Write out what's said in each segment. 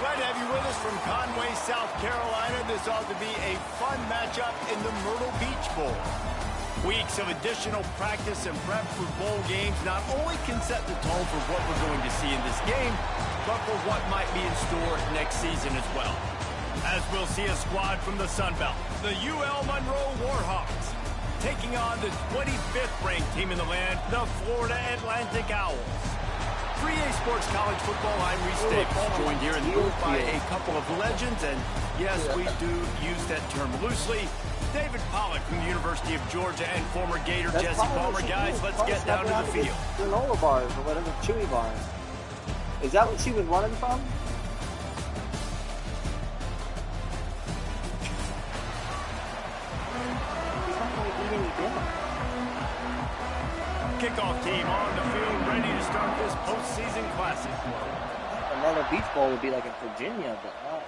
Glad to have you with us from Conway, South Carolina. This ought to be a fun matchup in the Myrtle Beach Bowl. Weeks of additional practice and prep for bowl games not only can set the tone for what we're going to see in this game, but for what might be in store next season as well. As we'll see a squad from the Sun Belt, the UL Monroe Warhawks, taking on the 25th ranked team in the land, the Florida Atlantic Owls. 3A Sports College Football, I'm Reese Davis, joined here in the booth by a couple of legends, and yes, we do use that term loosely. David Pollock from the University of Georgia and former Gator Jesse Palmer. Guys, let's get down to the field. Granola bars or whatever, chewy bars. Is that what she was running from? She's not going to eat any dinner. Kickoff team on the field, ready to start this postseason classic. Another beach bowl would be like in Virginia, but not.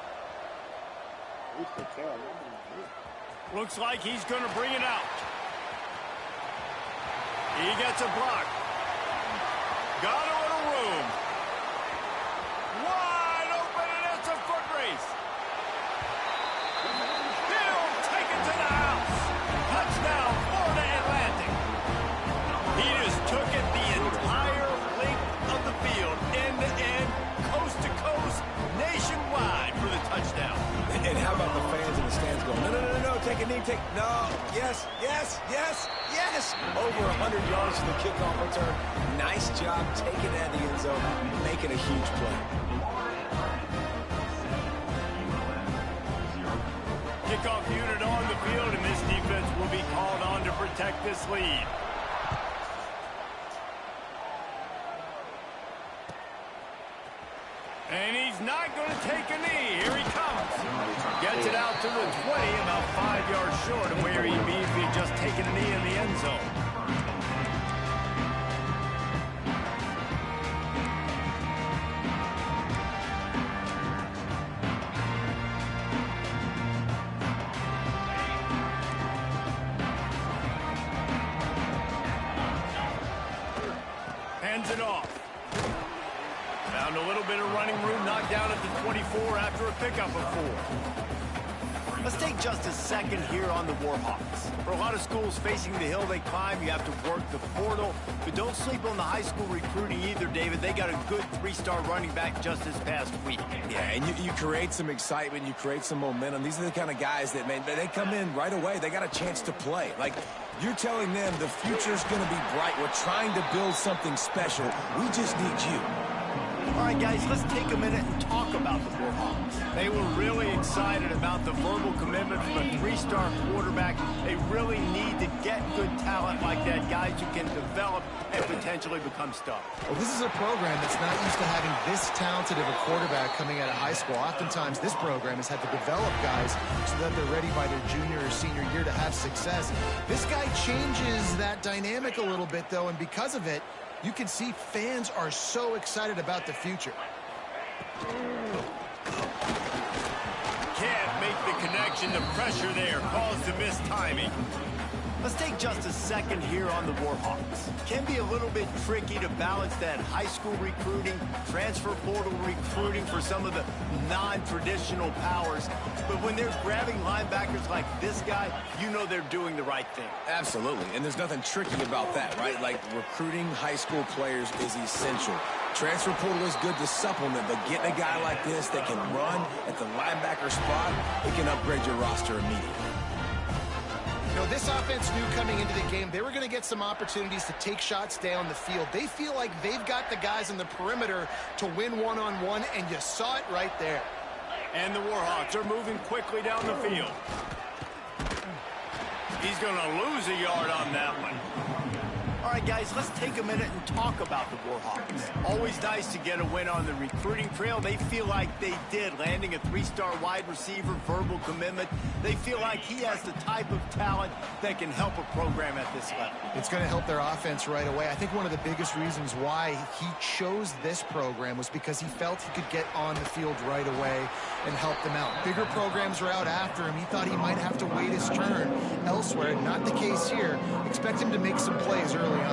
East of Carolina. Looks like he's going to bring it out. He gets a block. Got a little room. Wide open, and it's a foot race. He'll take it to the house. Touchdown, Florida Atlantic. He just took it the entire length of the field, end to end, coast to coast, nationwide for the touchdown. And how about the fans in the stands going, no, no, no, no, take a knee, no, yes, yes, yes, yes. Over 100 yards to the kickoff return. Nice job taking it out of the end zone, making a huge play. Kickoff unit on the field, and this defense will be called on to protect this lead. And he's not going to take a knee. Here he comes. Gets it out to the 20, about 5 yards short of where he'd be if he'd just taken a knee in the end zone. Hands it off. Found a little bit of running room, knocked down at the 24 after a pickup of 4. Let's take just a second here on the Warhawks. For a lot of schools facing the hill they climb, you have to work the portal. But don't sleep on the high school recruiting either, David. They got a good 3-star running back just this past week. Yeah, and you create some excitement, you create some momentum. These are the kind of guys that, man, they come in right away. They got a chance to play. Like, you're telling them the future's going to be bright. We're trying to build something special. We just need you. All right, guys, let's take a minute and talk about the Warhawks. They were really excited about the verbal commitment from a 3-star quarterback. They really need to get good talent like that, guys who can develop and potentially become stars. Well, this is a program that's not used to having this talented of a quarterback coming out of high school. Oftentimes, this program has had to develop guys so that they're ready by their junior or senior year to have success. This guy changes that dynamic a little bit, though, and because of it, you can see fans are so excited about the future. Can't make the connection. The pressure there caused the missed timing. Let's take just a second here on the Warhawks. Can be a little bit tricky to balance that high school recruiting, transfer portal recruiting for some of the non-traditional powers. But when they're grabbing linebackers like this guy, you know they're doing the right thing. Absolutely, and there's nothing tricky about that, right? Like, recruiting high school players is essential. Transfer portal is good to supplement, but getting a guy like this that can run at the linebacker spot, it can upgrade your roster immediately. You know, this offense knew coming into the game they were going to get some opportunities to take shots down the field. They feel like they've got the guys on the perimeter to win one-on-one, and you saw it right there. And the Warhawks are moving quickly down the field. He's going to lose a yard on that one. All right, guys, let's take a minute and talk about the Warhawks. Always nice to get a win on the recruiting trail. They feel like they did, landing a 3-star wide receiver, verbal commitment. They feel like he has the type of talent that can help a program at this level. It's going to help their offense right away. I think one of the biggest reasons why he chose this program was because he felt he could get on the field right away and help them out. Bigger programs were out after him. He thought he might have to wait his turn elsewhere. Not the case here. Expect him to make some plays early on.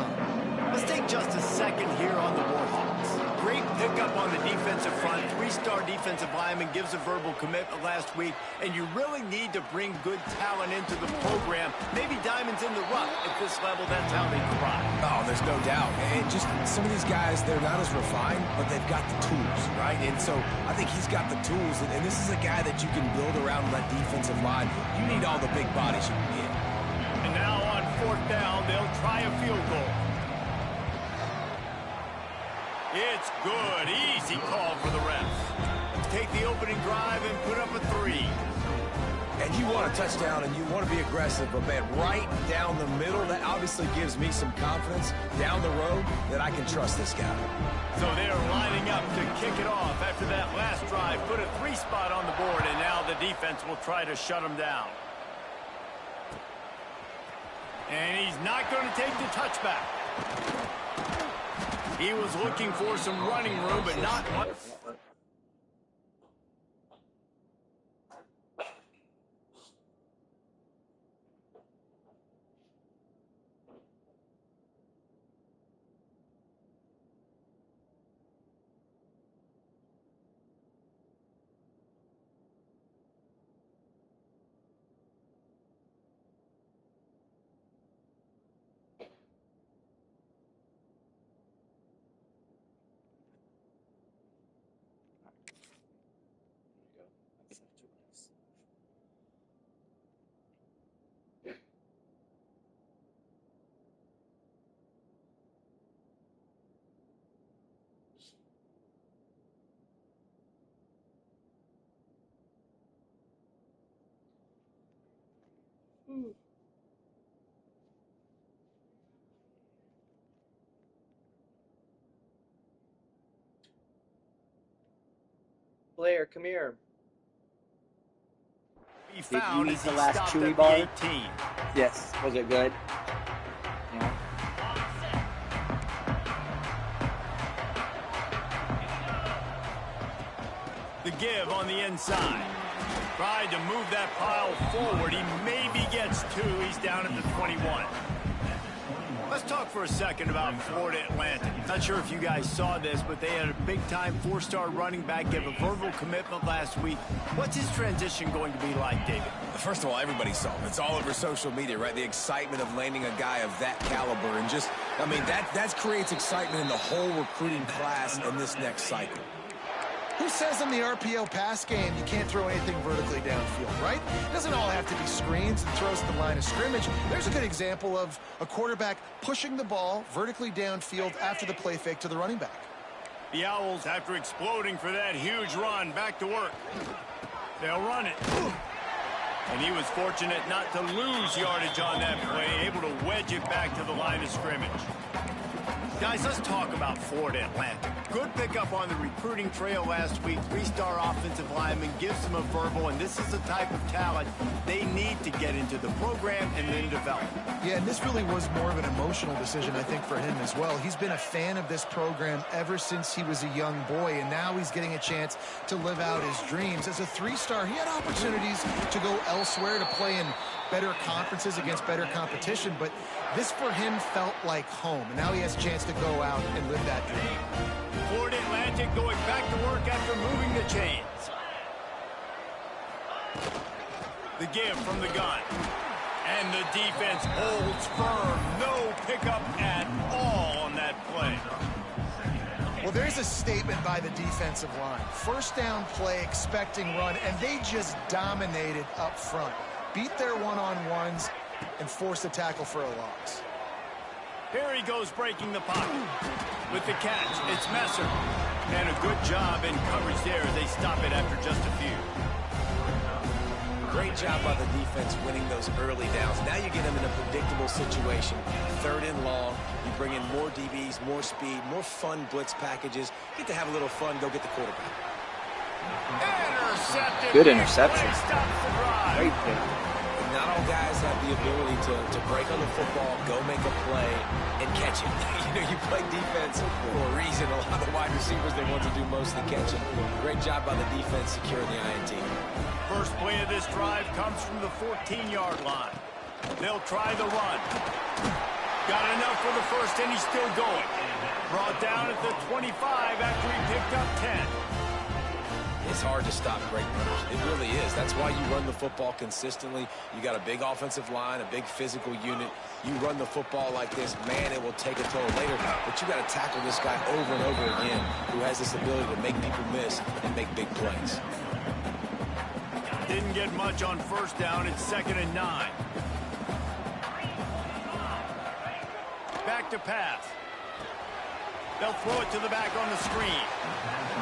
Let's take just a second here on the Warhawks. Great pickup on the defensive front. 3-star defensive lineman gives a verbal commitment last week, and you really need to bring good talent into the program. Maybe diamonds in the rough. At this level, that's how they cry. Oh, there's no doubt. And just some of these guys, they're not as refined, but they've got the tools, right? And so I think he's got the tools, and this is a guy that you can build around that defensive line. You need all the big bodies you can get. And now on 4th down, they'll try a field goal. It's good. Easy call for the refs. Take the opening drive and put up a 3. And you want a touchdown and you want to be aggressive, but man, right down the middle, that obviously gives me some confidence down the road that I can trust this guy. So they're lining up to kick it off after that last drive. Put a 3 spot on the board, and now the defense will try to shut them down. And he's not going to take the touchback. He was looking for some running room, but not much. Blair, come here. He found Did you eat as the he last stopped chewy at bar? the 18. Yes. Was it good? Yeah. The give on the inside. Tried to move that pile forward. He maybe gets 2. He's down at the 21. Let's talk for a second about Florida Atlantic. Not sure if you guys saw this, but they had a big-time 4-star running back give a verbal commitment last week. What's his transition going to be like, David? First of all, everybody saw him. It's all over social media, right? The excitement of landing a guy of that caliber. And just, I mean, that creates excitement in the whole recruiting class in this next cycle. Who says in the RPO pass game you can't throw anything vertically downfield, right? It doesn't all have to be screens and throws at the line of scrimmage. There's a good example of a quarterback pushing the ball vertically downfield after the play fake to the running back. The Owls, after exploding for that huge run, back to work. They'll run it. And he was fortunate not to lose yardage on that play, able to wedge it back to the line of scrimmage. Guys, let's talk about Florida Atlantic. Good pickup on the recruiting trail last week. 3-star offensive lineman gives them a verbal, and this is the type of talent they need to get into the program and then develop. Yeah, and this really was more of an emotional decision, I think, for him as well. He's been a fan of this program ever since he was a young boy, and now he's getting a chance to live out his dreams. As a 3-star, he had opportunities to go elsewhere to play in better conferences against better competition, but this for him felt like home, and now he has a chance to go out and live that dream. Florida Atlantic going back to work after moving the chains. The give from the gun. And the defense holds firm. No pickup at all on that play. Well, there's a statement by the defensive line. First down play, expecting run, and they just dominated up front. Beat their one-on-ones, and force the tackle for a loss. Here he goes breaking the pocket. With the catch, it's Messer. And a good job in coverage there. They stop it after just a few. Great job by the defense winning those early downs. Now you get them in a predictable situation. 3rd and long. You bring in more DBs, more speed, more fun blitz packages. Get to have a little fun. Go get the quarterback. Intercepted. Good interception. Stops the drive. Great pick. Not all guys have the ability to break on the football, go make a play, and catch it. You play defense for a reason. A lot of wide receivers, they want to do most of the catching. Great job by the defense securing the INT. First play of this drive comes from the 14-yard line. They'll try the run. Got enough for the first, and he's still going. Brought down at the 25 after he picked up 10. It's hard to stop great runners. It really is. That's why you run the football consistently. You got a big offensive line, a big physical unit. You run the football like this, man, it will take a toll later. But you got to tackle this guy over and over again who has this ability to make people miss and make big plays. Didn't get much on first down. It's 2nd and 9. Back to pass. They'll throw it to the back on the screen.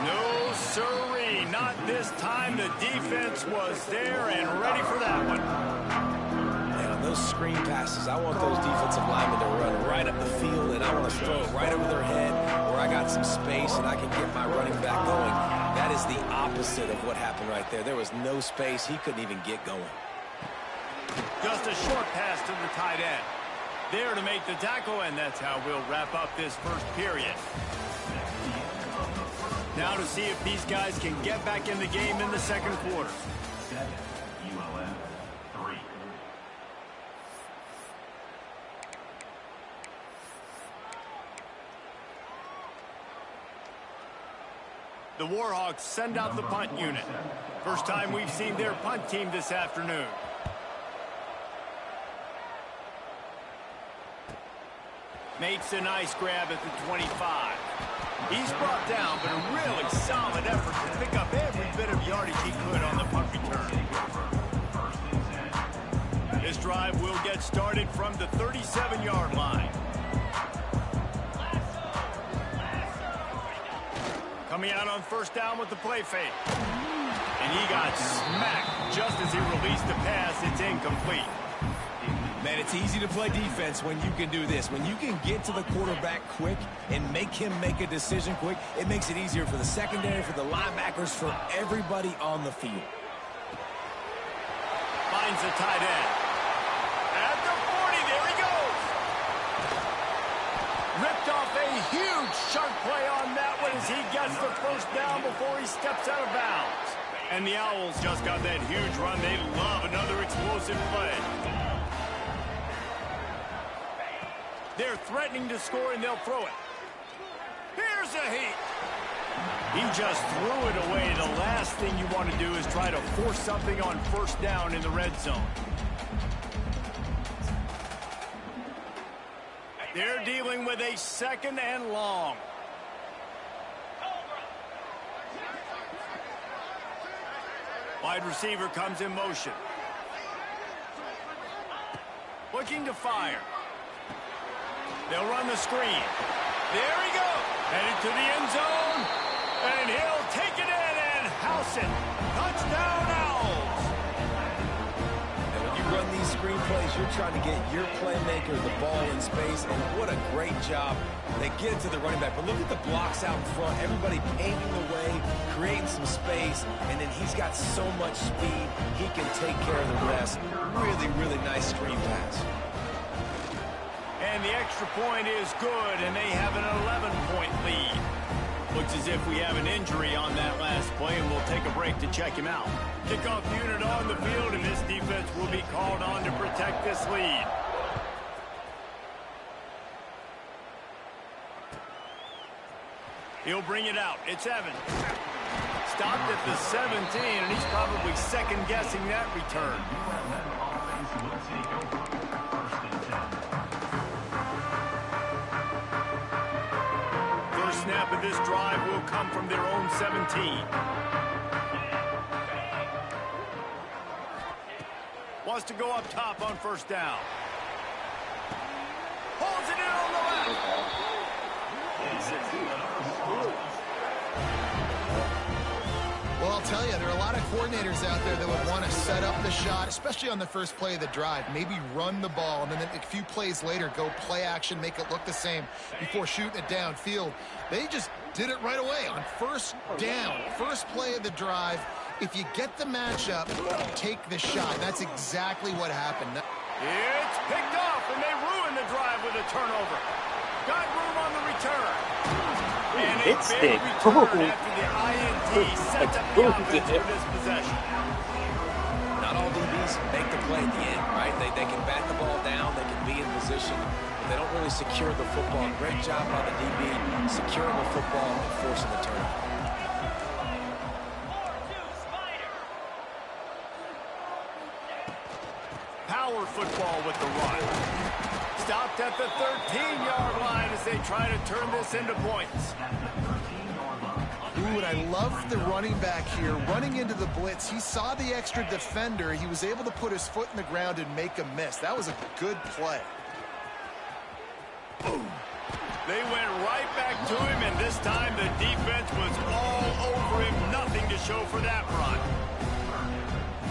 No, sirree. Not this time. The defense was there and ready for that one. And on those screen passes, I want those defensive linemen to run right up the field, and I want to throw it right over their head where I got some space and I can get my running back going. That is the opposite of what happened right there. There was no space. He couldn't even get going. Just a short pass to the tight end. There to make the tackle, and that's how we'll wrap up this first period. Now to see if these guys can get back in the game in the second quarter. ULM 3. The Warhawks send out the punt unit. First time we've seen their punt team this afternoon. Makes a nice grab at the 25. He's brought down, but a really solid effort to pick up every bit of yardage he could on the punt return. This drive will get started from the 37-yard line. Coming out on first down with the play fake. And he got smacked just as he released the pass. It's incomplete. Man, it's easy to play defense when you can do this. When you can get to the quarterback quick and make him make a decision quick, it makes it easier for the secondary, for the linebackers, for everybody on the field. Finds the tight end. At the 40, there he goes. Ripped off a huge sharp play on that one as he gets the first down before he steps out of bounds. And the Owls just got that huge run. They love another explosive play. They're threatening to score, and they'll throw it. Here's a heat. He just threw it away. The last thing you want to do is try to force something on first down in the red zone. They're dealing with a 2nd and long. Wide receiver comes in motion. Looking to fire. They'll run the screen. There he goes. Headed to the end zone. And he'll take it in and house it. Touchdown, Owls. And when you run these screen plays, you're trying to get your playmaker the ball in space. And what a great job. They get it to the running back. But look at the blocks out in front. Everybody paving the way, creating some space. And then he's got so much speed, he can take care of the rest. Really, really nice screen pass. And the extra point is good, and they have an 11-point lead. Looks as if we have an injury on that last play, and we'll take a break to check him out. Kickoff unit on the field, and this defense will be called on to protect this lead. He'll bring it out. It's Evans. Stopped at the 17, and he's probably second-guessing that return. First snap of this drive will come from their own 17. Wants to go up top on first down. Holds it in on the left. Well, I'll tell you, there are a lot of coordinators out there that would want to set up the shot, especially on the first play of the drive. Maybe run the ball, and then a few plays later, go play action, make it look the same before shooting it downfield. They just did it right away on first down, first play of the drive. If you get the matchup, take the shot. That's exactly what happened. It's picked off, and they ruin the drive with a turnover. Got room on the return. And a big return after the INT sets up the offense for this possession. Not all DBs make the play at the end, right? They can bat the ball down, they can be in position, but they don't really secure the football. Great job by the DB securing the football and forcing the turnover. Power football with the run. Stopped at the 13-yard line as they try to turn this into points. Ooh, and I love the running back here. Running into the blitz, he saw the extra defender. He was able to put his foot in the ground and make a miss. That was a good play. They went right back to him, and this time the defense was all over him. Nothing to show for that run.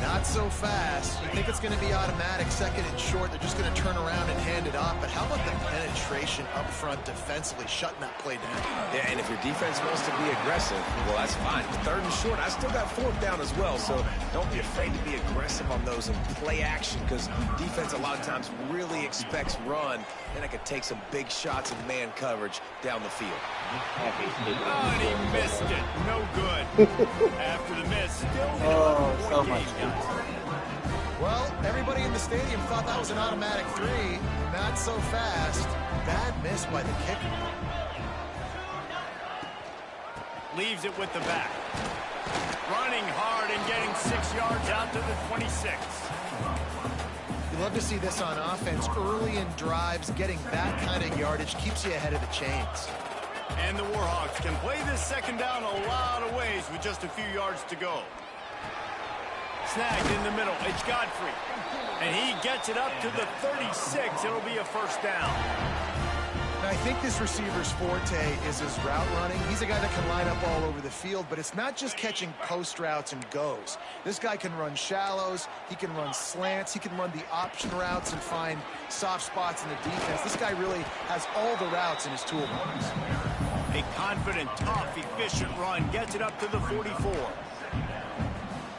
Not so fast. You think it's going to be automatic, second and short. They're just going to turn around and hand it off. But how about the penetration up front defensively, shutting that play down? Yeah, and if your defense wants to be aggressive, well, that's fine. Third and short, I still got fourth down as well. So don't be afraid to be aggressive on those and play action, because defense a lot of times really expects run. Then I could take some big shots in man coverage down the field. Oh, and he missed it. No good. After the miss, still so much. Well, everybody in the stadium thought that was an automatic three. Not so fast. Bad miss by the kicker. Leaves it with the back. Running hard and getting 6 yards out to the 26. You love to see this on offense. Early in drives, getting that kind of yardage keeps you ahead of the chains. And the Warhawks can play this second down a lot of ways with just a few yards to go. Snagged in the middle. It's Godfrey. And he gets it up to the 36. It'll be a first down. Now, I think this receiver's forte is his route running. He's a guy that can line up all over the field, but it's not just catching post routes and goes. This guy can run shallows. He can run slants. He can run the option routes and find soft spots in the defense. This guy really has all the routes in his toolbox. A confident, tough, efficient run gets it up to the 44.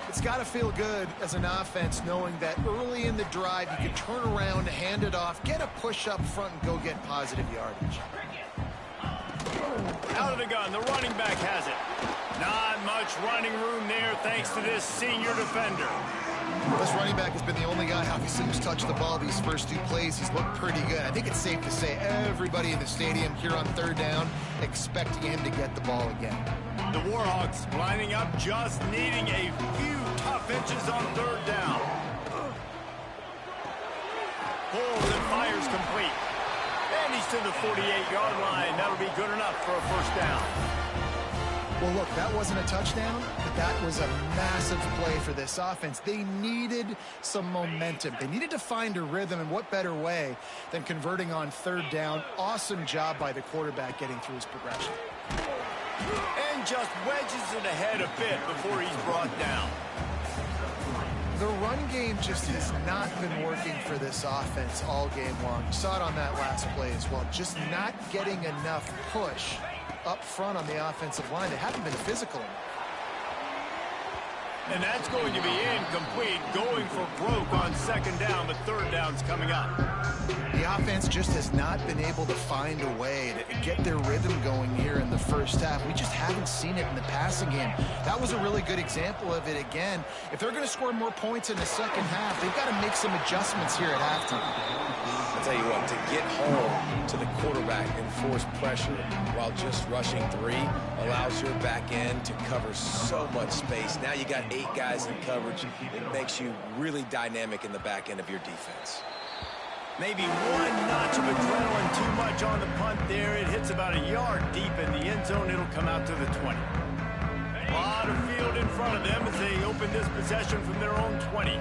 It's got to feel good as an offense knowing that early in the drive you can turn around, hand it off, get a push up front, and go get positive yardage. Out of the gun, the running back has it. Not much running room there thanks to this senior defender. This running back has been the only guy, obviously, who's touched the ball these first 2 plays. He's looked pretty good. I think it's safe to say everybody in the stadium here on third down expecting him to get the ball again. The Warhawks lining up, just needing a few tough inches on third down. Pulls and fires complete. And he's to the 48-yard line. That'll be good enough for a first down. Well, look, that wasn't a touchdown, but that was a massive play for this offense. They needed some momentum. They needed to find a rhythm, and what better way than converting on third down. Awesome job by the quarterback getting through his progression. And just wedges it ahead a bit before he's brought down. The run game just has not been working for this offense all game long. You saw it on that last play as well. Just not getting enough push up front on the offensive line. They haven't been physical enough. And that's going to be incomplete, going for broke on second down, but third down's coming up. The offense just has not been able to find a way to get their rhythm going here in the first half. We just haven't seen it in the passing game. That was a really good example of it again. If they're going to score more points in the second half, they've got to make some adjustments here at halftime. I'll tell you what, to get home to the quarterback and force pressure while just rushing 3 allows your back end to cover so much space. Now you got 8 guys in coverage. It makes you really dynamic in the back end of your defense. Maybe one notch of adrenaline too much on the punt there. It hits about a yard deep in the end zone. It'll come out to the 20. A lot of field in front of them as they open this possession from their own 20.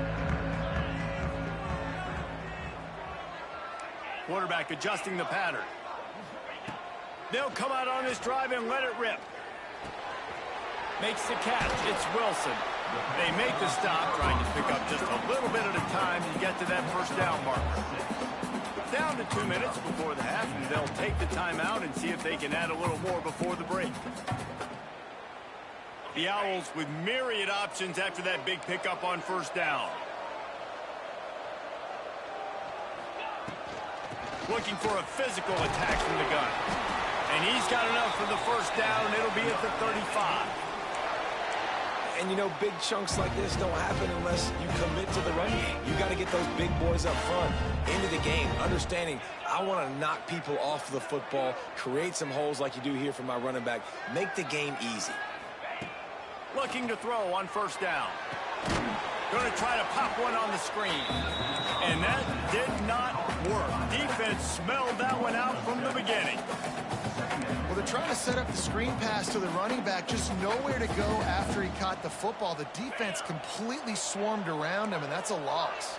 Quarterback adjusting the pattern. They'll come out on this drive and let it rip. Makes the catch. It's Wilson. They make the stop, trying to pick up just a little bit at a time to get to that first down marker. Down to 2 minutes before the half, and they'll take the timeout and see if they can add a little more before the break. The Owls with myriad options after that big pickup on first down. Looking for a physical attack from the gun. And he's got enough for the first down. It'll be at the 35. And, you know, big chunks like this don't happen unless you commit to the run game. You got to get those big boys up front into the game, understanding I want to knock people off the football, create some holes like you do here for my running back, make the game easy. Looking to throw on first down. Going to try to pop one on the screen. And that did not work. Defense smelled that one out from the beginning. Well, they're trying to set up the screen pass to the running back, just nowhere to go after he caught the football. The defense completely swarmed around him, and that's a loss.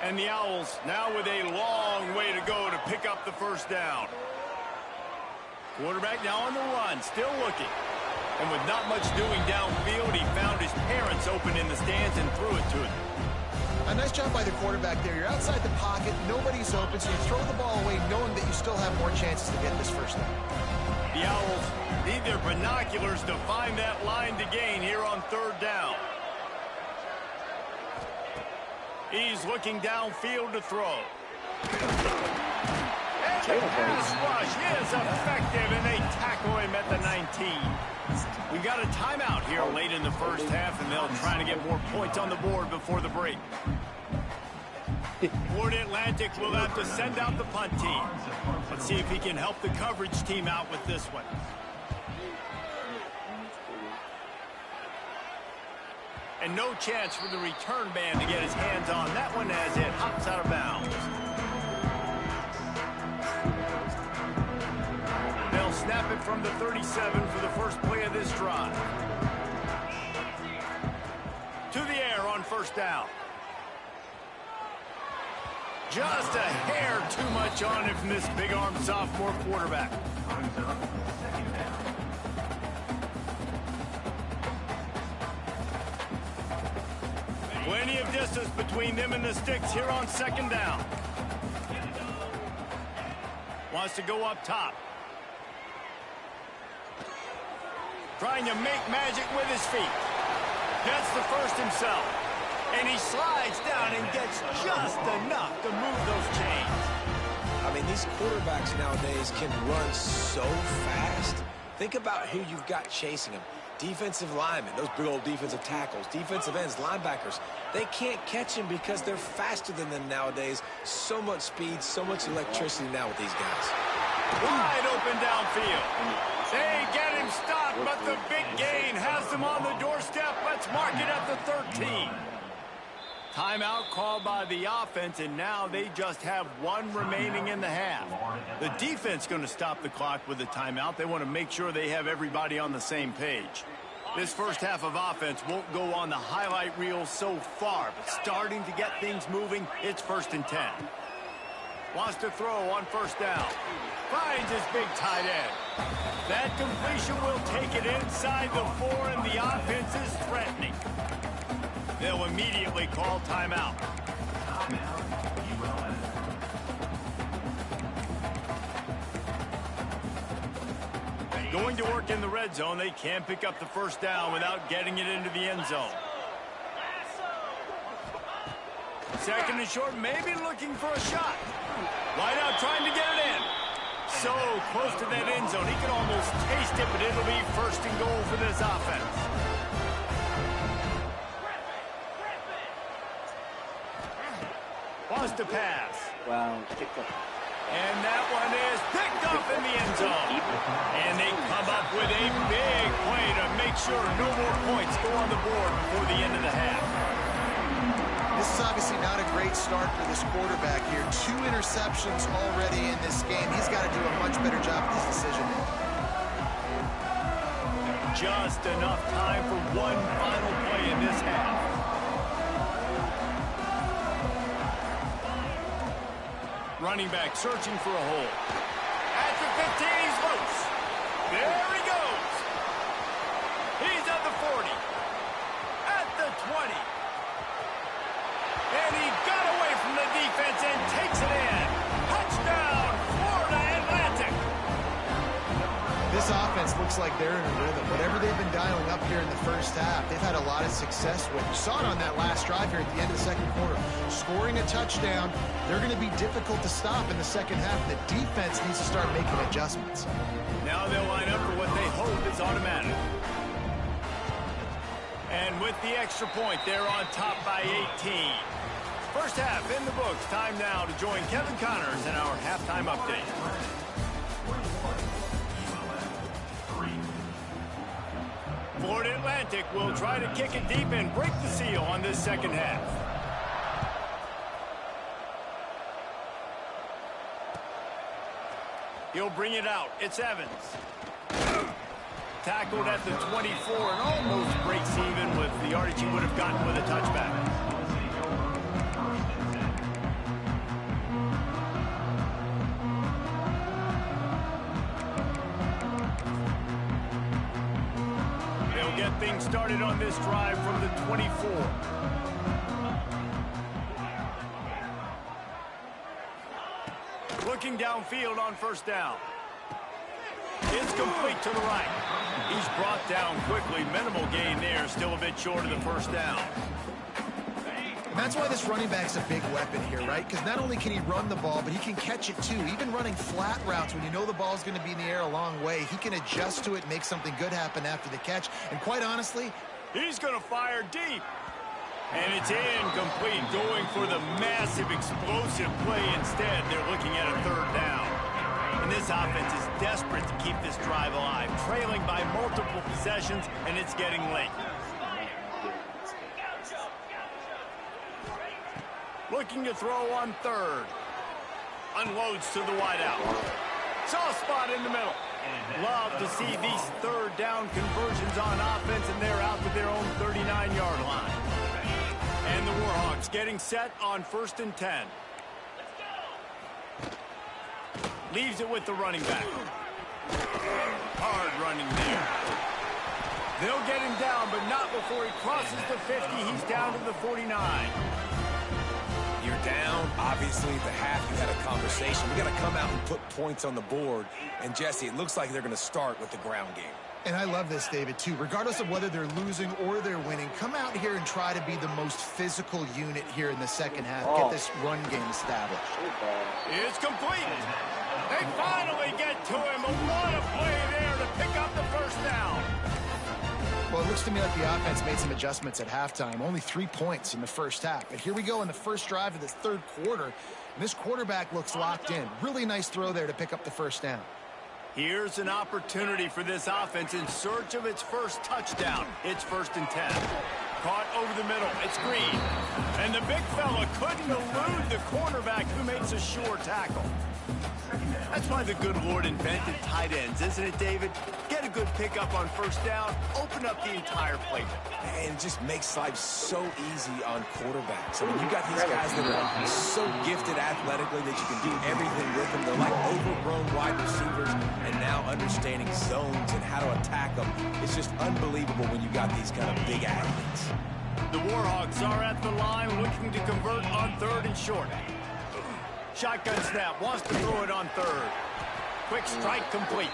And the Owls now with a long way to go to pick up the first down. Quarterback now on the run, still looking. And with not much doing downfield, he found his parents open in the stands and threw it to him. A nice job by the quarterback there. You're outside the pocket, nobody's open, so you throw the ball away knowing that you still have more chances to get this first down. The Owls need their binoculars to find that line to gain here on third down. He's looking downfield to throw. And the pass rush is effective, and they tackle him at the 19. We've got a timeout here late in the first half, and they'll try to get more points on the board before the break. Florida Atlantic will have to send out the punt team. Let's see if he can help the coverage team out with this one. And no chance for the return man to get his hands on that one as it hops out of bounds. They'll snap it from the 37 for the first play of this drive. To the air on first down. Just a hair too much on it from this big-armed sophomore quarterback. Plenty of distance between them and the sticks here on second down. Wants to go up top. Trying to make magic with his feet. Gets the first himself. And he slides down and gets just enough to move those chains. I mean, these quarterbacks nowadays can run so fast. Think about who you've got chasing them. Defensive linemen, those big old defensive tackles, defensive ends, linebackers. They can't catch him because they're faster than them nowadays. So much speed, so much electricity now with these guys. Wide open downfield. They get him stopped, but the big gain has them on the doorstep. Let's mark it at the 13. Timeout called by the offense, and now they just have one remaining in the half. The defense going to stop the clock with the timeout. They want to make sure they have everybody on the same page. This first half of offense won't go on the highlight reel so far, but starting to get things moving, it's 1st and 10. Wants to throw on first down. Finds his big tight end. That completion will take it inside the 4, and the offense is threatening. They'll immediately call timeout. Going to work in the red zone, they can pick up the first down without getting it into the end zone. Second and short, maybe looking for a shot. Wide out trying to get it in. So close to that end zone, he can almost taste it, but it'll be 1st and goal for this offense. Wants to pass. Wow, picked up. And that one is picked up in the end zone. And they come up with a big play to make sure no more points go on the board before the end of the half. This is obviously not a great start for this quarterback here. 2 interceptions already in this game. He's got to do a much better job with his decision-making. Just enough time for one final play in this half. Running back searching for a hole. At the 15, he's loose. There he goes. He's at the 40. At the 20. And he got away from the defense and takes it in. Touchdown, Florida Atlantic. This offense looks like they're in a rhythm. Whatever they've been dialing up here in the first half, they've had a lot of success with. You saw it on that last drive here at the end of the second quarter. Scoring a touchdown, they're going to be difficult to stop in the second half. The defense needs to start making adjustments. Now they'll line up for what they hope is automatic. And with the extra point, they're on top by 18. First half in the books. Time now to join Kevin Connors in our halftime update. Florida Atlantic will try to kick it deep and break the seal on this second half. He'll bring it out. It's Evans. Tackled at the 24 and almost breaks even with the yardage he would have gotten with a touchback. Get things started on this drive from the 24. Looking downfield on first down. It's complete to the right. He's brought down quickly. Minimal gain there. Still a bit short of the first down. And that's why this running back's a big weapon here, right? Because not only can he run the ball, but he can catch it too. Even running flat routes when you know the ball's going to be in the air a long way, he can adjust to it, make something good happen after the catch. And quite honestly, he's going to fire deep. And it's incomplete, going for the massive explosive play instead. They're looking at a third down. And this offense is desperate to keep this drive alive, trailing by multiple possessions, and it's getting late. Looking to throw on third. Unloads to the wideout. Soft spot in the middle. Love to see these third down conversions on offense, and they're out to their own 39-yard line. And the Warhawks getting set on 1st and 10. Leaves it with the running back. Hard running there. They'll get him down, but not before he crosses the 50. He's down to the 49. You're down. Obviously, at the half, you had a conversation. We got to come out and put points on the board. And, Jesse, it looks like they're going to start with the ground game. and I love this, David, too, regardless of whether they're losing or they're winning, come out here and try to be the most physical unit here in the second half. Get this run game established. It's complete. They finally get to him. What a play there to pick up the first down. Well, it looks to me like the offense made some adjustments at halftime. Only 3 points in the first half. But here we go in the first drive of the third quarter. And this quarterback looks locked in. Really nice throw there to pick up the first down. Here's an opportunity for this offense in search of its first touchdown. It's 1st and 10. Caught over the middle. It's Green. And the big fella couldn't elude the cornerback who makes a sure tackle. That's why the good Lord invented tight ends, isn't it, David? Get a good pickup on first down, open up the entire play. And it just makes life so easy on quarterbacks. I mean, you got these guys that are so gifted athletically that you can do everything with them. They're like overgrown wide receivers, and now understanding zones and how to attack them. It's just unbelievable when you got these kind of big athletes. The Warhawks are at the line looking to convert on 3rd and short. Shotgun snap, wants to throw it on 3rd. Quick strike complete.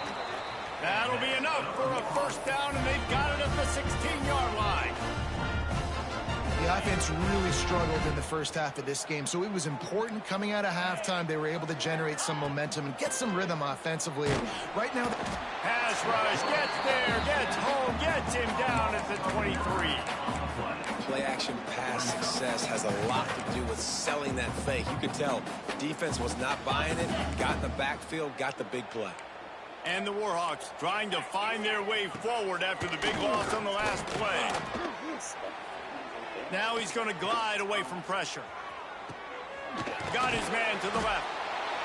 That'll be enough for a first down, and they've got it at the 16-yard line. The offense really struggled in the first half of this game, so it was important coming out of halftime. They were able to generate some momentum and get some rhythm offensively. Right now, pass rush, gets there, gets home, gets him down at the 23. Play-action pass success has a lot to do with selling that fake. You could tell defense was not buying it, got in the backfield, got the big play. And the Warhawks trying to find their way forward after the big loss on the last play. Now he's going to glide away from pressure. Got his man to the left.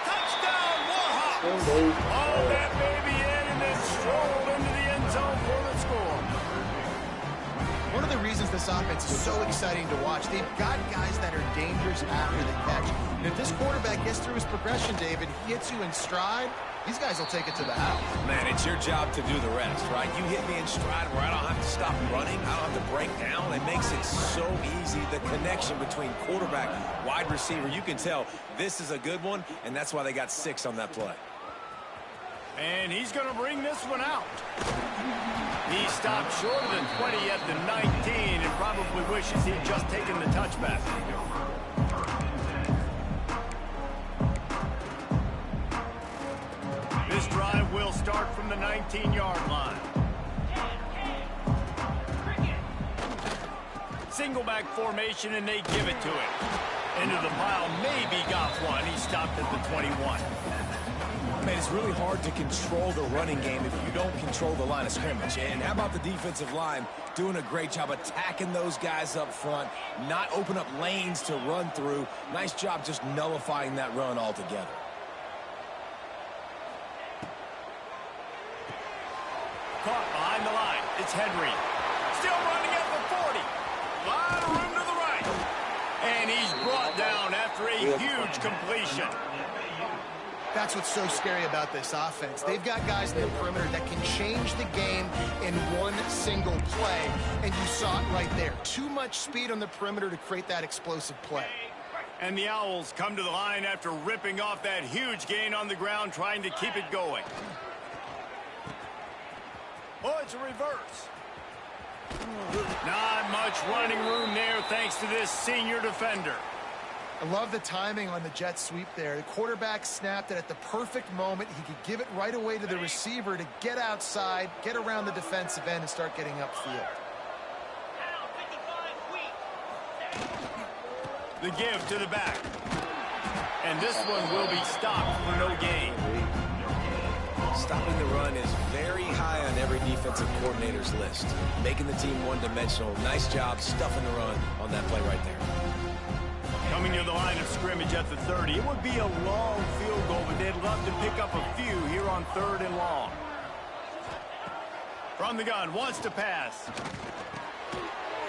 Touchdown, Warhawks! Hauled that baby in and then strolled into the end zone for the score. one of the reasons this offense is so exciting to watch. They've got guys that are dangerous after the catch. And if this quarterback gets through his progression, David, he hits you in stride, these guys will take it to the house. Man, it's your job to do the rest, right? You hit me in stride where I don't have to stop running. I don't have to break down. It makes it so easy. The connection between quarterback, wide receiver, you can tell this is a good one, and that's why they got 6 on that play. And he's going to bring this one out. He stopped short of the 20 at the 19 and probably wishes he'd just taken the touchback. This drive will start from the 19-yard line. Single back formation, and they give it to him. Into the pile, maybe got one. He stopped at the 21. Man, it's really hard to control the running game if you don't control the line of scrimmage. And how about the defensive line doing a great job attacking those guys up front, not open up lanes to run through. Nice job just nullifying that run altogether. Caught behind the line. It's Henry. Still running at the 40. Lot of room to the right. And he's brought down after a huge completion. That's what's so scary about this offense. They've got guys in the perimeter that can change the game in one single play, and you saw it right there. Too much speed on the perimeter to create that explosive play. And the Owls come to the line after ripping off that huge gain on the ground, trying to keep it going. Oh, it's a reverse. Not much running room there thanks to this senior defender. I love the timing on the jet sweep there. The quarterback snapped it at the perfect moment. He could give it right away to the receiver to get outside, get around the defensive end, and start getting upfield. The give to the back. And this one will be stopped for no gain. Stopping the run is very high on every defensive coordinator's list. Making the team one-dimensional. Nice job stuffing the run on that play right there. Coming near the line of scrimmage at the 30. It would be a long field goal, but they'd love to pick up a few here on 3rd and long. From the gun, wants to pass.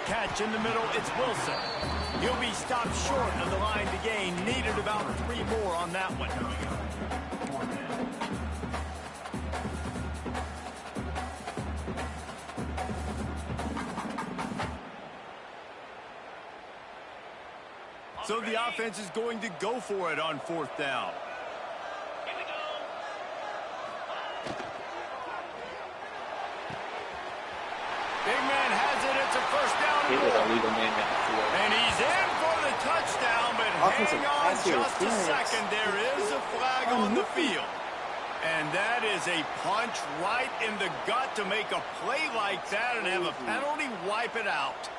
Catch in the middle, it's Wilson. He'll be stopped short of the line to gain. Needed about 3 more on that one. So the offense is going to go for it on 4th down. Here we go. Big man has it. It's a 1st down. And he's in for the touchdown, but hang on just a second. There is a flag on the field. And that is a punch right in the gut to make a play like that and have a penalty wipe it out.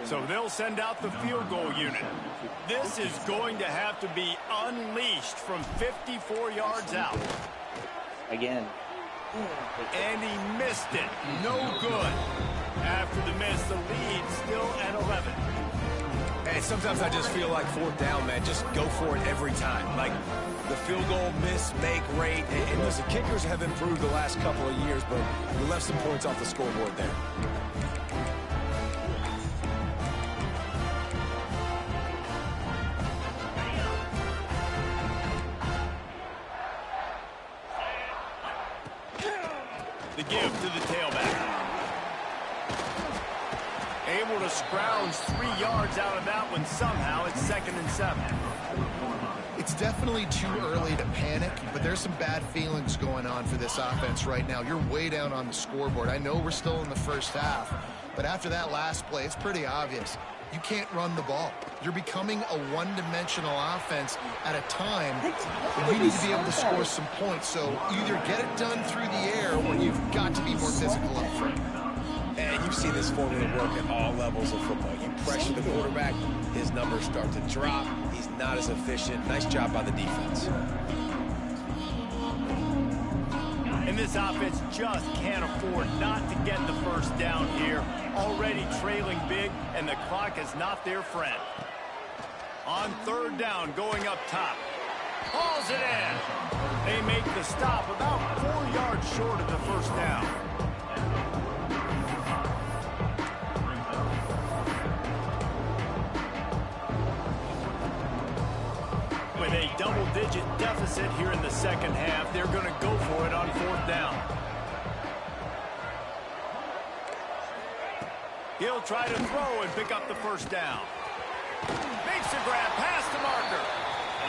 So they'll send out the field goal unit. This is going to have to be unleashed from 54 yards out. Again. And he missed it. No good. After the miss, the lead still at 11. And sometimes I just feel like 4th down, man. Just go for it every time. Like the field goal miss, make rate. And listen, kickers have improved the last couple of years, but we left some points off the scoreboard there. The give to the tailback. Able to scrounge 3 yards out of that one somehow. It's 2nd and 7. It's definitely too early to panic, but there's some bad feelings going on for this offense right now. You're way down on the scoreboard. I know we're still in the 1st half, but after that last play, it's pretty obvious. You can't run the ball. You're becoming a one-dimensional offense at a time when you need to be able to score some points. So either get it done through the air or you've got to be more physical up front. And you've seen this formula work at all levels of football. You pressure the quarterback, his numbers start to drop. He's not as efficient. Nice job by the defense. And this offense just can't afford not to get the 1st down here. Already trailing big, and the clock is not their friend. On 3rd down, going up top. Hauls it in. They make the stop about 4 yards short of the 1st down. double-digit deficit here in the second half. They're going to go for it on 4th down. He'll try to throw and pick up the 1st down. Makes a grab past the marker.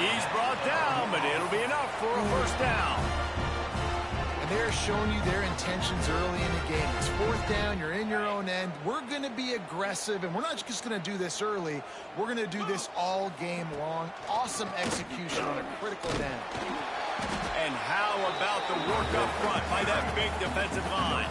He's brought down, but it'll be enough for a 1st down. And they're showing you their intentions early in the game. It's 4th down, you're in your own end. We're going to be aggressive, and we're not just going to do this early. We're going to do this all game long. Awesome execution on a critical down. And how about the work up front by that big defensive line?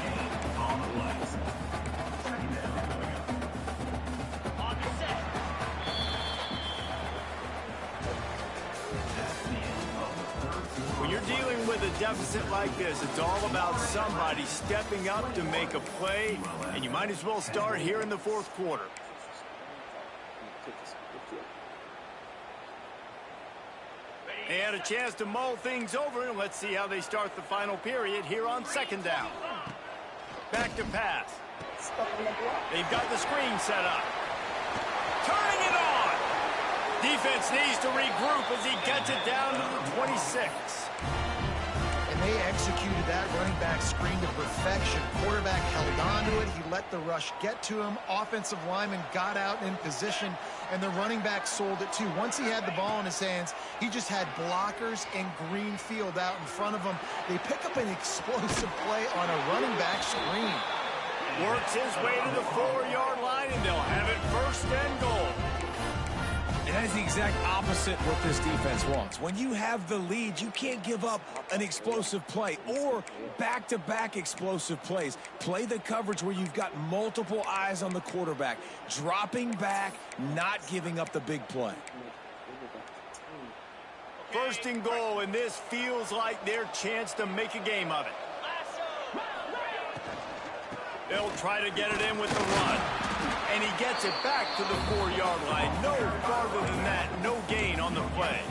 When you're dealing with a deficit like this, it's all about somebody stepping up to make a play, and you might as well start here in the 4th quarter. They had a chance to mull things over, and let's see how they start the final period here on 2nd down. Back to pass. They've got the screen set up. Turning it on. Defense needs to regroup as he gets it down to the 26. And they executed that running back screen to perfection. Quarterback held on to it. He let the rush get to him. Offensive lineman got out in position, and the running back sold it too. Once he had the ball in his hands, he just had blockers and green field out in front of him. They pick up an explosive play on a running back screen. Works his way to the 4-yard line, and they'll have it 1st and goal. And that is the exact opposite what this defense wants. When you have the lead, you can't give up an explosive play or back-to-back explosive plays. Play the coverage where you've got multiple eyes on the quarterback, dropping back, not giving up the big play. 1st and goal, and this feels like their chance to make a game of it. They'll try to get it in with the run. And he gets it back to the 4-yard line. No farther than that. No gain on the play.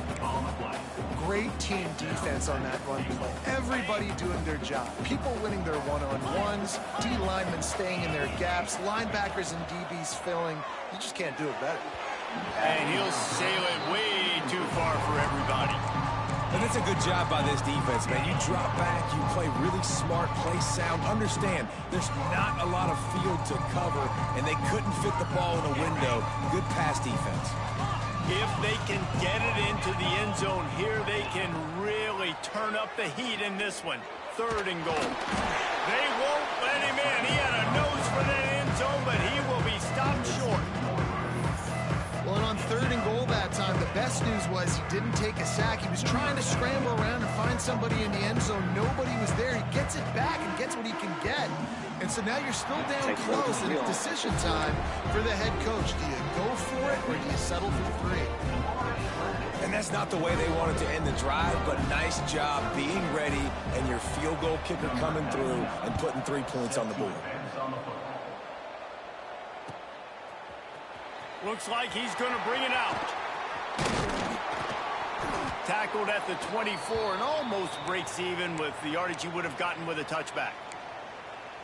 Great team defense on that run play. Everybody doing their job. People winning their one-on-ones. D linemen staying in their gaps. Linebackers and DBs filling. You just can't do it better. And he'll sail it way too far for everybody. And that's a good job by this defense, man. You drop back, you play really smart, play sound. Understand, there's not a lot of field to cover, and they couldn't fit the ball in a window. Good pass defense. If they can get it into the end zone here, they can really turn up the heat in this one. 3rd and goal. They won't let him in. He had a nose for that end zone, but he will be stopped short. Well, and on 3rd and goal that time, the best news was he didn't take a sack. He was trying to scramble around and find somebody in the end zone. Nobody was there. He gets it back and gets what he can get. And so now you're still down close, and it's decision time for the head coach. Do you go for it, or do you settle for 3? And that's not the way they wanted to end the drive, but nice job being ready and your field goal kicker coming through and putting 3 points on the board. Looks like he's going to bring it out. Tackled at the 24 and almost breaks even with the yardage he would have gotten with a touchback.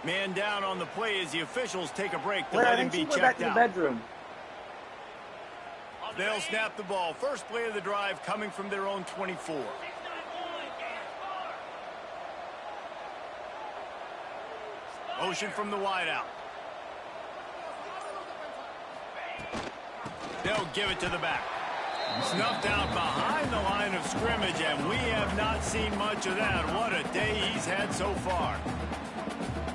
Man down on the play as the officials take a break to let him be checked out. Bedroom. They'll snap the ball. First play of the drive coming from their own 24. Motion from the wideout. They'll give it to the back. Snuffed out behind the line of scrimmage, and we have not seen much of that. What a day he's had so far.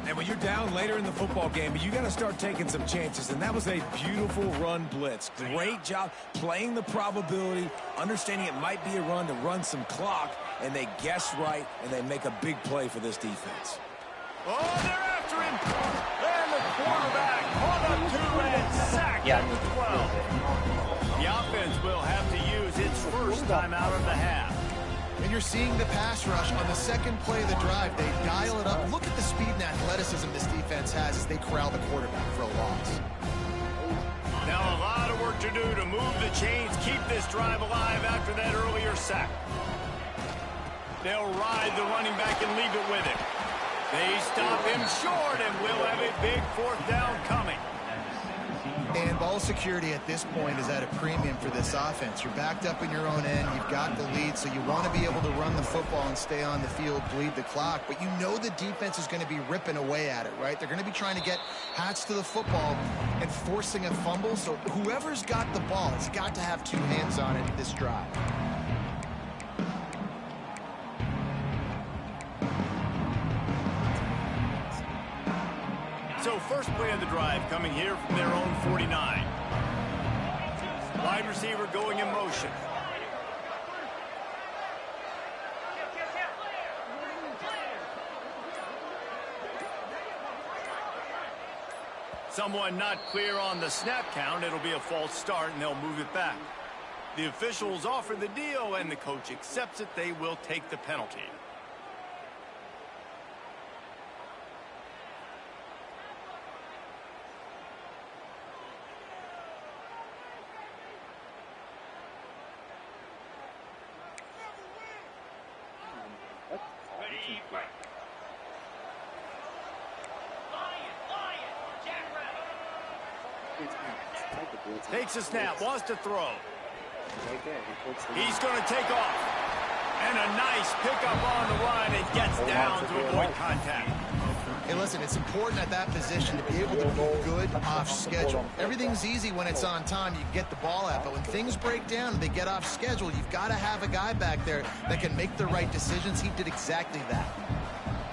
And when you're down later in the football game, you got to start taking some chances, and that was a beautiful run blitz. Great job playing the probability, understanding it might be a run to run some clock, and they guess right, and they make a big play for this defense. Oh, they're after him. And the quarterback caught up to and sacked at the 12. The offense will have to use its first time out of the half. And you're seeing the pass rush on the second play of the drive. They dial it up. Look at the speed and athleticism this defense has as they corral the quarterback for a loss. Now a lot of work to do to move the chains, keep this drive alive after that earlier sack. They'll ride the running back and leave it with him. They stop him short, and we'll have a big 4th down coming. And ball security at this point is at a premium for this offense. You're backed up in your own end. You've got the lead, so you want to be able to run the football and stay on the field, bleed the clock. But you know the defense is going to be ripping away at it, right? They're going to be trying to get Hats to the football and forcing a fumble. So whoever's got the ball has got to have two hands on it this drive. So first play of the drive coming here from their own 49. Wide receiver going in motion. Someone not clear on the snap count. It'll be a false start, and they'll move it back. The officials offer the deal, and the coach accepts it. They will take the penalty. Takes a snap, wants to throw. He's going to take off. And a nice pickup on the run and gets down to avoid contact. Hey, listen, it's important at that position to be able to be good off schedule. Everything's easy when it's on time. You get the ball out. But when things break down and they get off schedule, you've got to have a guy back there that can make the right decisions. He did exactly that.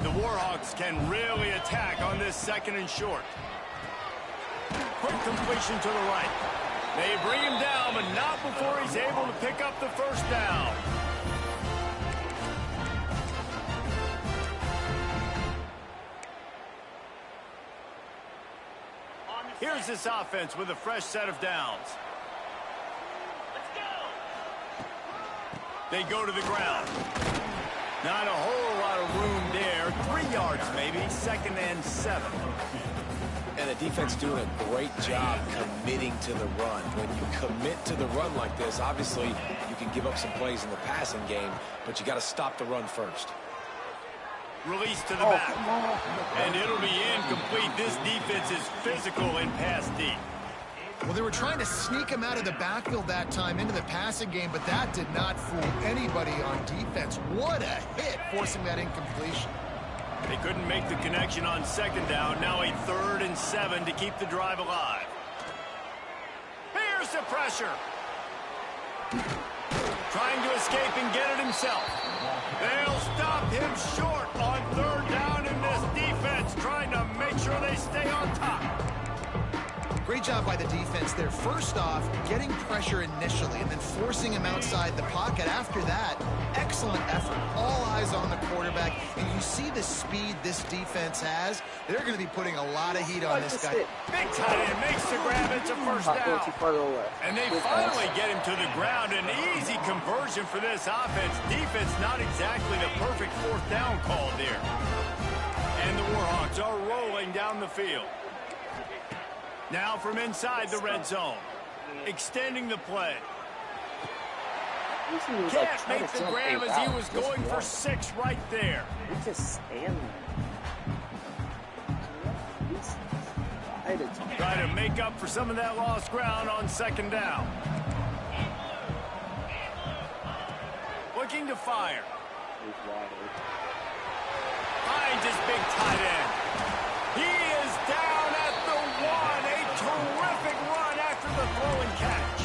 The Warhawks can really attack on this second and short. Quick completion to the right. They bring him down, but not before he's able to pick up the first down. Here's this offense with a fresh set of downs. They go to the ground. Not a whole lot of room there. 3 yards maybe, 2nd and 7. And the defense doing a great job committing to the run. When you commit to the run like this, obviously you can give up some plays in the passing game, but you got to stop the run first. Release to the back. And it'll be incomplete. This defense is physical in pass deep. Well, they were trying to sneak him out of the backfield that time into the passing game, but that did not fool anybody on defense. What a hit, forcing that incompletion. They couldn't make the connection on 2nd down. Now a 3rd and 7 to keep the drive alive. Here's the pressure. Trying to escape and get it himself. They'll stop him short on 3rd down in this defense, trying to make sure they stay on top. Great job by the defense there. First off, getting pressure initially and then forcing him outside the pocket. After that, excellent effort. All eyes on the quarterback. And you see the speed this defense has. They're going to be putting a lot of heat on this guy. Big tight end makes the grab. It's a first down. And they finally get him to the ground. An easy conversion for this offense. Defense not exactly the perfect 4th down call there. And the Warhawks are rolling down the field. Now from inside the red zone. Extending the play. Can't make the grab as he was going for 6 right there. He's just standing there. Try to make up for some of that lost ground on 2nd down. Looking to fire. Finds his big tight end. He is down at the 1. A terrific run after the throw and catch.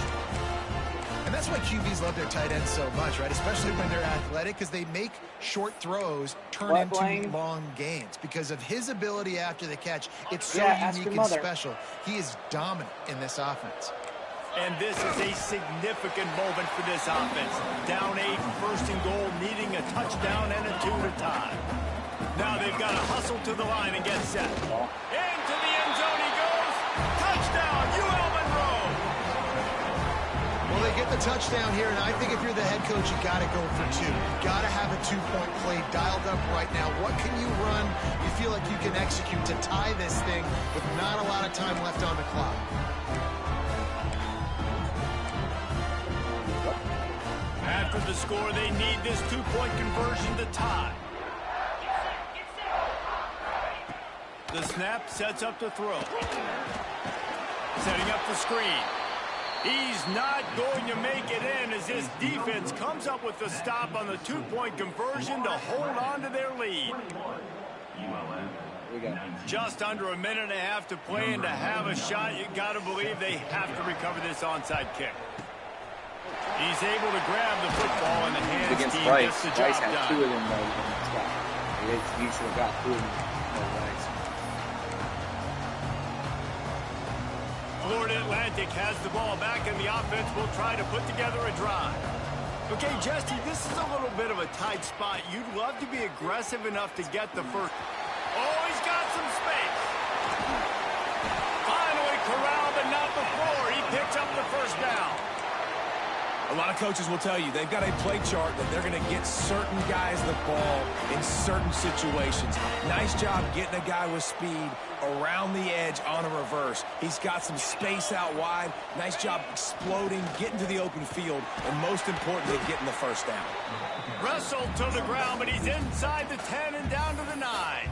And that's why QBs love their tight ends so much, right? Especially when they're athletic, because they make short throws turn into long gains. Because of his ability after the catch, it's so unique and special. He is dominant in this offense. And this is a significant moment for this offense. Down 8, 1st and goal, needing a touchdown and a 2 to tie. Now they've got to hustle to the line and get set. Into the end zone he goes. Touchdown, UL Monroe. Well, they get the touchdown here, and I think if you're the head coach, you got to go for 2. You got to have a 2-point play dialed up right now. What can you run you feel like you can execute to tie this thing with not a lot of time left on the clock? After the score, they need this 2-point conversion to tie. The snap sets up to throw. Setting up the screen. He's not going to make it in as this defense comes up with the stop on the two-point conversion to hold on to their lead. Just under a minute and a half to play, and to have a shot, you got to believe they have to recover this onside kick. He's able to grab the football in the hands. Against team Bryce. gets the Bryce job had done. 2 of them against Scott. You should have got 2 of them. Bryce. Florida Atlantic has the ball back, and the offense will try to put together a drive. Okay, Jesse, this is a little bit of a tight spot. You'd love to be aggressive enough to get the first. Oh, he's got some space. Finally corralled, but not before. He picks up the first down. A lot of coaches will tell you they've got a play chart that they're going to get certain guys the ball in certain situations. Nice job getting a guy with speed around the edge on a reverse. He's got some space out wide. Nice job exploding, getting to the open field, and most importantly, getting the first down. Wrestled to the ground, but he's inside the 10 and down to the 9.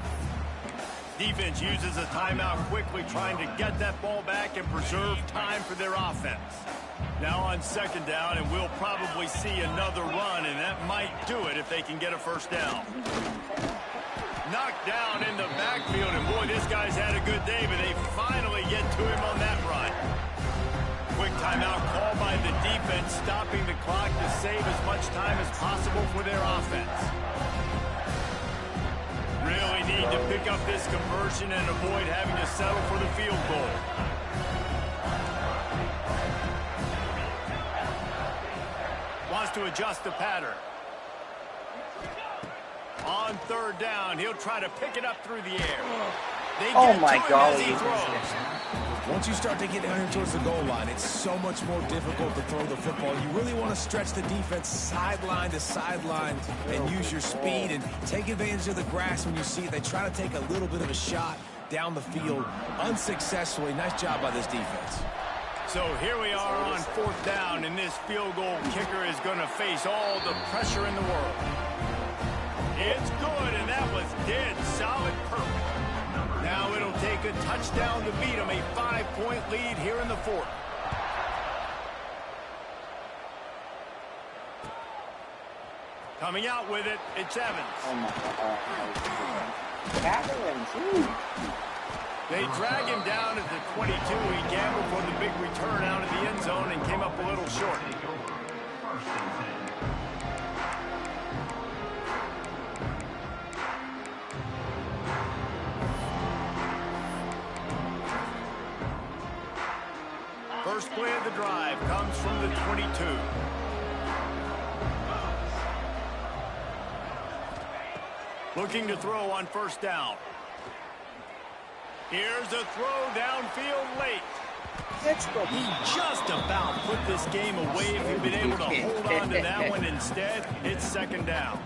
Defense uses a timeout quickly, trying to get that ball back and preserve time for their offense. Now on second down, and we'll probably see another run, and that might do it if they can get a first down. Knocked down in the backfield, and boy, this guy's had a good day, but they finally get to him on that run. Quick timeout called by the defense, stopping the clock to save as much time as possible for their offense. Really need to pick up this conversion and avoid having to settle for the field goal. Wants to adjust the pattern. On third down, he'll try to pick it up through the air. They get my to him God. as he throws. Once you start to get down here towards the goal line, it's so much more difficult to throw the football. You really want to stretch the defense sideline to sideline and use your speed and take advantage of the grass when you see it. They try to take a little bit of a shot down the field unsuccessfully. Nice job by this defense. So here we are on fourth down, and this field goal kicker is going to face all the pressure in the world. It's good, and that was dead solid perfect. Now it'll take a touchdown to beat them, a 5-point lead here in the fourth. Coming out with it, it's Evans. Oh my God. Catherine, too. They drag him down at the 22. He gambled for the big return out of the end zone and came up a little short. First play of the drive comes from the 22. Looking to throw on first down. Here's a throw downfield late. He just about put this game away if he'd been able to hold on to that one. Instead, it's second down.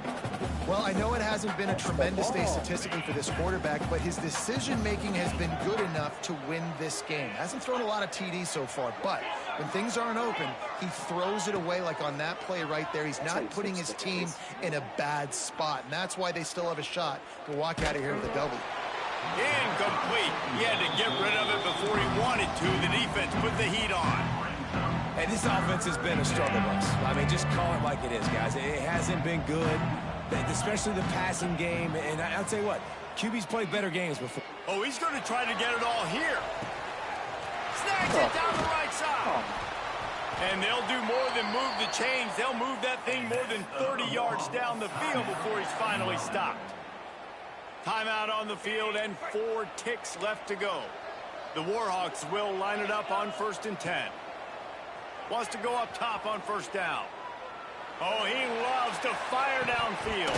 Well, I know it hasn't been a tremendous day statistically for this quarterback, but his decision-making has been good enough to win this game. Hasn't thrown a lot of TDs so far, but when things aren't open, he throws it away like on that play right there. He's not putting his team in a bad spot, and that's why they still have a shot to walk out of here with a W. Incomplete. He had to get rid of it before he wanted to. The defense put the heat on. And this offense has been a struggle bus. I mean, just call it like it is, guys. It hasn't been good, especially the passing game. And I'll tell you what, QB's played better games before. Oh, he's going to try to get it all here. Snags it down the right side. And they'll do more than move the chains. They'll move that thing more than 30 yards down the field before he's finally stopped. Timeout on the field and 4 ticks left to go. The Warhawks will line it up on 1st and 10. Wants to go up top on first down. Oh, he loves to fire downfield.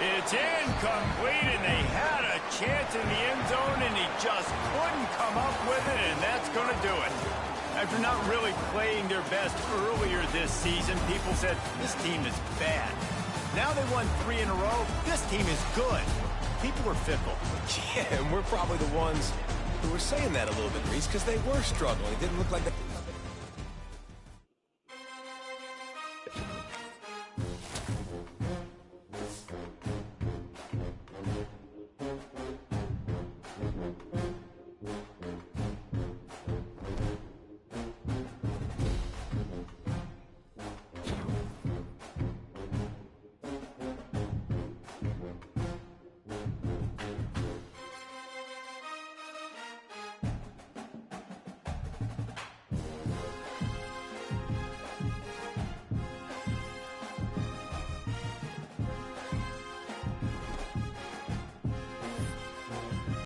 It's incomplete, and they had a chance in the end zone, and he just couldn't come up with it, and that's going to do it. After not really playing their best earlier this season, people said, this team is bad. Now they won 3 in a row. This team is good. People are fickle. Yeah, and we're probably the ones who were saying that a little bit, Reese, because they were struggling. It didn't look like they...